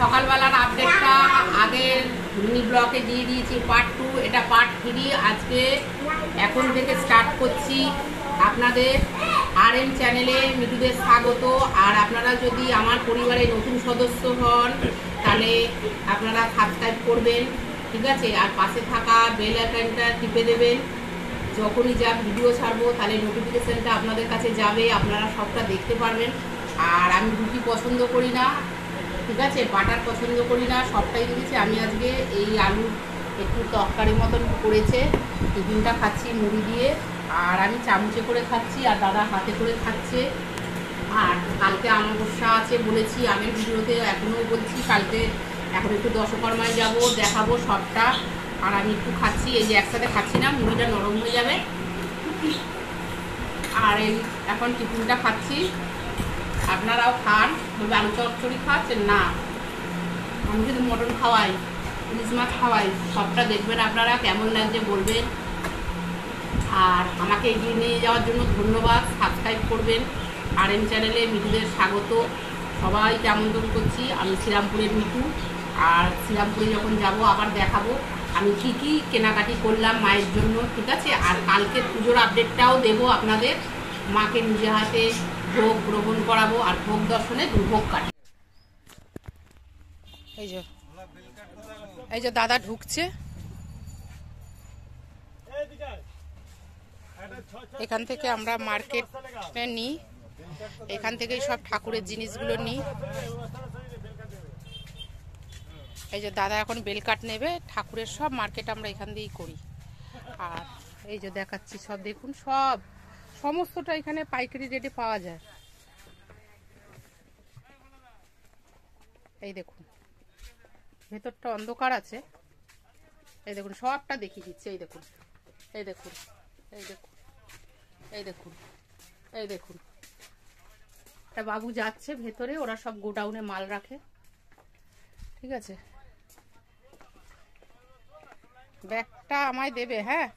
সকালবেলার আপডেটটা আগের মিনি ব্লকে দিয়ে দিয়েছি পার্ট 2, এটা পার্ট 3 আজকে এখন থেকে স্টার্ট করছি। আপনাদের RM চ্যানেলে মিঠুদের স্বাগত। আর আপনারা যদি আমার পরিবারের নতুন সদস্য হন তাহলে আপনারা সাবস্ক্রাইব করবেন, ঠিক আছে? আর পাশে থাকা বেল আইকনটা টিপে দেবেন। যখনই যা ভিডিও ছাড়বো তাহলে নোটিফিকেশানটা আপনাদের কাছে যাবে, আপনারা সবটা দেখতে পারবেন। আর আমি রুটি পছন্দ করি না, ঠিক আছে, বাটার পছন্দ করি না, সবটাই দিয়েছি। আমি আজকে এই আলু একটু তরকারি মতন করেছে, টিফিনটা খাচ্ছি মুড়ি দিয়ে। আর আমি চামচে করে খাচ্ছি আর দাদা হাতে করে খাচ্ছে। আর কালকে অমাবস্যা আছে বলেছি আগের ভিডিওতে, এখনও বলছি কালকে এখন একটু দশকর্মায় যাব, দেখাবো সবটা। আর আমি একটু খাচ্ছি, এই যে একসাথে খাচ্ছি না, মুড়িটা নরম হয়ে যাবে। আর এই এখন টিফিনটা খাচ্ছি। আপনারাও খান, বলবে আলু চচ্চড়ি খাচ্ছেন না, আমি শুধু মটন খাওয়াই, ইলিশ মাছ খাওয়াই, সবটা দেখবেন আপনারা, কেমন লাগছে বলবেন। আর আমাকে এগিয়ে নিয়ে যাওয়ার জন্য ধন্যবাদ। সাবস্ক্রাইব করবেন। RM চ্যানেলে মিঠুদের স্বাগত, সবাইকে আমন্ত্রণ করছি। আমি শ্রীরামপুরের মিঠু। আর শ্রীরামপুরে যখন যাব আবার দেখাবো আমি কী কী কেনাকাটি করলাম মায়ের জন্য, ঠিক আছে? আর কালকের পুজোর আপডেটটাও দেবো আপনাদের। মাকে নিজে হাতে ভোগ গ্রহণ করাবো আর ভোগ দর্শনে দুর্ভোগ কাটে। এই যে দাদা ঢুকছে, এখান থেকে আমরা মার্কেটে নিই, এখান থেকেই সব ঠাকুরের জিনিসগুলো নিই। এই যে দাদা এখন বেলকাট নেবে, ঠাকুরের সব মার্কেট আমরা এখান দিয়েই করি। আর এই যে দেখাচ্ছি সব, দেখুন সব সমস্তটা এখানে পাইকারি রেটে পাওয়া যায়। এই দেখুন ভেতরটা অন্ধকার আছে, এই দেখুন সবটা দেখিয়ে দিচ্ছে। এই দেখুন, এই দেখুন, এই দেখুন, এই দেখুন, এই দেখুন, একটা বাবু যাচ্ছে ভেতরে, ওরা সব গোডাউনে মাল রাখে, ঠিক আছে? ব্যাগটা আমায় দেবে, হ্যাঁ?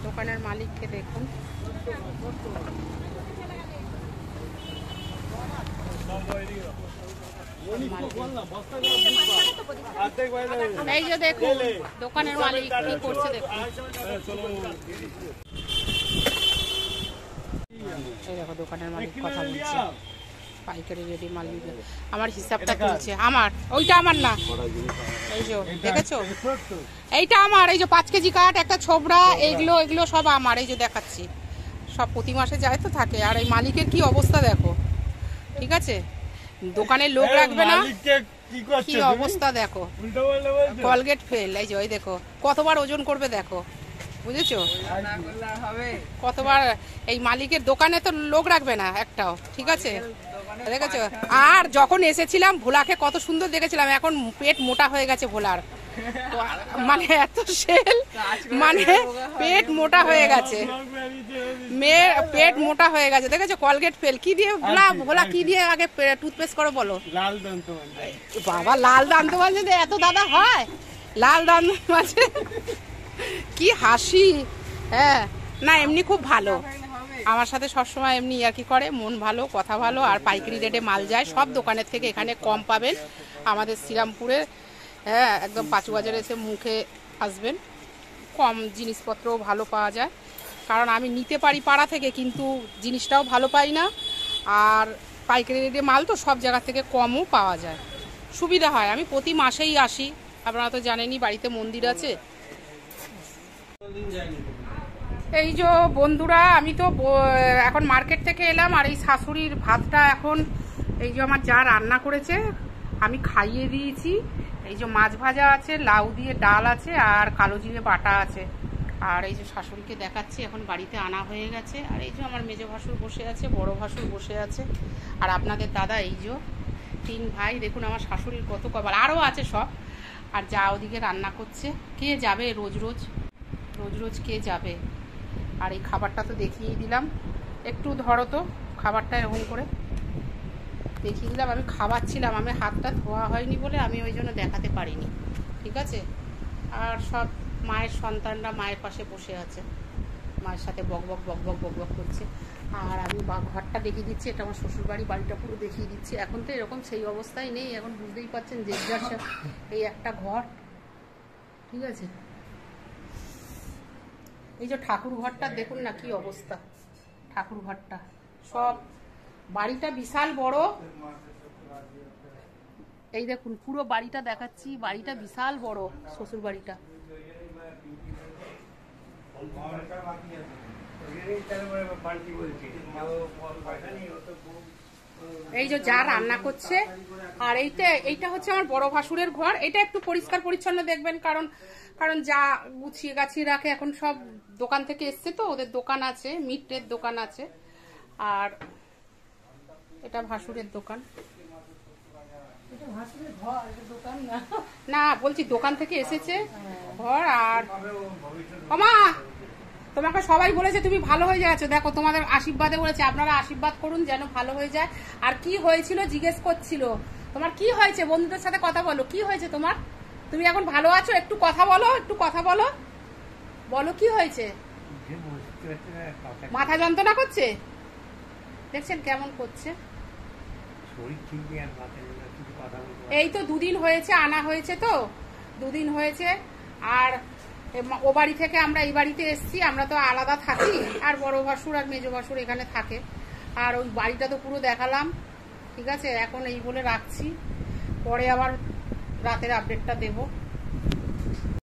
দোকানের মালিককে দেখুন, এই যে দেখুন দোকানের মালিক কি করছে দেখুন। এই দেখো দোকানের মালিক কথা বলছে, পাইকারি রেডি মাল দিবে, আমার হিসাবটা তুলছে। আমার ওইটা আমার না, এই যে দেখেছো এইটা আমার, এই যে 5 কেজি কাঠ, একটা ছোবড়া, এইগুলো এগুলো সব আমার। এই যে দেখাচ্ছি সব প্রতি মাসে যায় তো থাকে। আর এই মালিকের কি অবস্থা দেখো, ঠিক আছে? দোকানের লোক রাখবে না, কি অবস্থা দেখো, কলগেট ফেল। এই যে ওই দেখো কতবার ওজন করবে দেখো, বুঝেছো? কতবার। এই মালিকের দোকানে তো লোক রাখবে না একটাও, ঠিক আছে? দেখেছো? আর যখন এসেছিলাম ভোলাকে কত সুন্দর দেখেছিলাম, এখন পেট মোটা হয়ে গেছে ভোলার, মানে এত সেল, মানে পেট মোটা হয়ে গেছে, পেট মোটা হয়ে গেছে, দেখেছো? কলগেট ফেল কি দিয়ে ভোলা কি দিয়ে আগে টুথপেস্ট করো বলো? লাল দান্ত বাবা, লাল দান্ত মাঝে এত দাদা হয়, লাল দান্ত মাঝে কি হাসি। হ্যাঁ না, এমনি খুব ভালো, আমার সাথে সবসময় এমনি আর কি করে, মন ভালো, কথা ভালো। আর পাইকারি রেটে মাল যায় সব দোকানের থেকে, এখানে কম পাবেন আমাদের শ্রীরামপুরে। হ্যাঁ একদম পাঁচু বাজারে এসে মুখে আসবেন, কম জিনিসপত্রও ভালো পাওয়া যায়। কারণ আমি নিতে পারি পাড়া থেকে, কিন্তু জিনিসটাও ভালো পাই না। আর পাইকারি রেটে মাল তো সব জায়গা থেকে কমও পাওয়া যায়, সুবিধা হয়। আমি প্রতি মাসেই আসি, আপনারা তো জানেনই বাড়িতে মন্দির আছে। এই যে বন্ধুরা, আমি তো এখন মার্কেট থেকে এলাম। আর এই শাশুড়ির ভাতটা এখন এই যে আমার যা রান্না করেছে আমি খাইয়ে দিয়েছি। এই যে মাছ ভাজা আছে, লাউ দিয়ে ডাল আছে, আর কালো জিরে বাটা আছে। আর এই যে শাশুড়িকে দেখাচ্ছি, এখন বাড়িতে আনা হয়ে গেছে। আর এই যে আমার মেজো ভাসুর বসে আছে, বড় ভাসুর বসে আছে, আর আপনাদের দাদা। এই যে 3 ভাই, দেখুন আমার শাশুড়ির কত কপাল, আরও আছে সব। আর যা ওদিকে রান্না করছে, কে যাবে রোজ রোজ, রোজ রোজ কে যাবে? আর এই খাবারটা তো দেখিয়ে দিলাম, একটু ধরো তো খাবারটা এরকম করে, দেখিয়ে দিলাম। আমি খাওয়াচ্ছিলাম, আমি হাতটা ধোয়া হয়নি বলে আমি ওই জন্য দেখাতে পারিনি, ঠিক আছে। আর সব মায়ের সন্তানরা মায়ের পাশে বসে আছে, মায়ের সাথে বক বক বক বক বক বক করছে। আর আমি ঘরটা দেখিয়ে দিচ্ছি, এটা আমার শ্বশুরবাড়ি, বাড়িটা পুরো দেখিয়ে দিচ্ছি। এখন তো এরকম সেই অবস্থায় নেই, এখন বুঝতেই পারছেন যে এই একটা ঘর, ঠিক আছে। এই যে ঠাকুর ঘরটা দেখুন না কি অবস্থা, ঠাকুর ঘরটা সব, বাড়িটা বিশাল বড়, এই দেখুন পুরো বাড়িটা দেখাচ্ছি, বাড়িটা বিশাল বড় শ্বশুর বাড়িটা। এই যে যা রান্না করছে, আর এইটা হচ্ছে আমার বড় ভাসুরের ঘর। এটা একটু পরিষ্কার পরিচ্ছন্ন দেখবেন, কারণ যা গুছিয়ে গাছিয়ে রাখে, এখন সব দোকান থেকে এসছে তো, ওদের দোকান আছে, মিটের দোকান আছে। আর এটা ভাসুরের দোকান, না বলছি দোকান থেকে এসেছে ঘর। আর মামা তোমাকে সবাই বলেছে তুমি ভালো হয়ে যাচ্ছ, দেখো তোমাদের আশীর্বাদে বলেছে, আপনারা আশীর্বাদ করুন যেন ভালো হয়ে যায়। আর কি হয়েছিল জিজ্ঞেস করছিল, তোমার কি হয়েছে, বন্ধুদের সাথে কথা বলো, কি হয়েছে তোমার, তুমি এখন ভালো আছো, একটু কথা বলো, একটু কথা বলো, বলো কি হয়েছে। মাথা যন্ত্রণা করছে, দেখছেন কেমন করছে। এই তো দুদিন হয়েছে আনা হয়েছে, তো দুদিন হয়েছে। আর ও বাড়ি থেকে আমরা এই বাড়িতে এসছি, আমরা তো আলাদা থাকি, আর বড় ভাসুর আর মেজো ভাসুর এখানে থাকে। আর ওই বাড়িটা তো পুরো দেখালাম, ঠিক আছে। এখন এই বলে রাখছি, পরে আবার রাতের আপডেটটা দেবো।